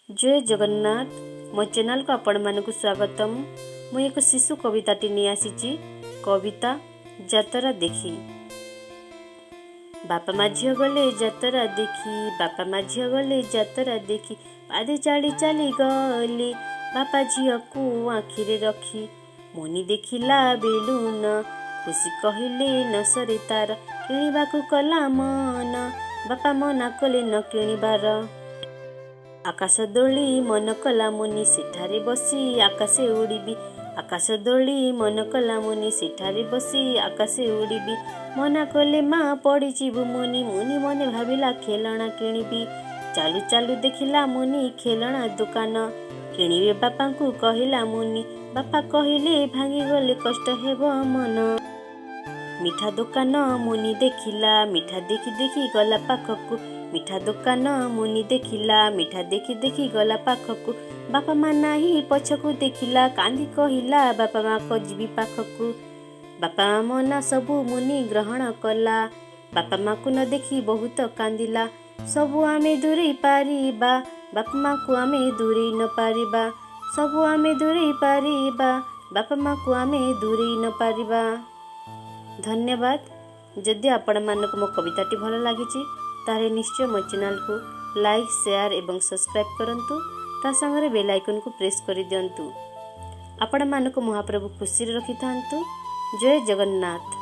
जय जगन्नाथ मो चैनल को आपण मानक स्वागतम। मु एक शिशु कविताटी नहीं आसी कविता जतरा देखी। बापा माँ झील गले जतरा देखी, बापा माँ झील गले जतरा देखी, पादे चाली चाली गले बापा झील को आखिरे रखी। मुनि देखिला बेलून खुशी कहले न सरे तार, किणिबाकू कला मन बापा मना कले न किणिबार। आकाश दोली मन कला मुनि सेठारे बसी आकाशे उड़ीबी, आकाश दोली मन कला मुनि सेठारे बसी आकाशे उड़ीबी। मना कले माँ पड़ी जीवु मुनि, मुनि मने भाविला खेलना किणिबी। चालू चालू देखिला मुनि खेलना दुकान, किणिबे बापा को कहला मुनि, बापा कहले भांगी गले कष्ट हेबो मन। मिठा दुकान मुनि देखिला, मिठा देखी देखी गला पाखकू, मिठा दुकान मुनि देखिला, मिठा देखी देखी गला पाखकू। बापा माँ नाही पछकू देखिला, कांदी कहिला बापा माँ को जीवी पाखकू। बापा माँ मना सबू मुनि ग्रहण कला, बापा माँ को न देखी बहुत कांदिला। सबू आमे दूरे पारिबा, बापा माँ को आमे दूरे न पारिबा। सबू आमे दूरे पारिबा, बापा माँ को आमे दूरे न पारिबा। धन्यवाद। जदि आपण मानक मो कविताटी भल लागिची तारे निश्चय मो चैनल को लाइक शेयर एवं सब्सक्राइब करंतु, ता संगे बेल आइकन को प्रेस कर दियंतु। आपण मानक महाप्रभु खुशी रखि थांतु। जय जगन्नाथ।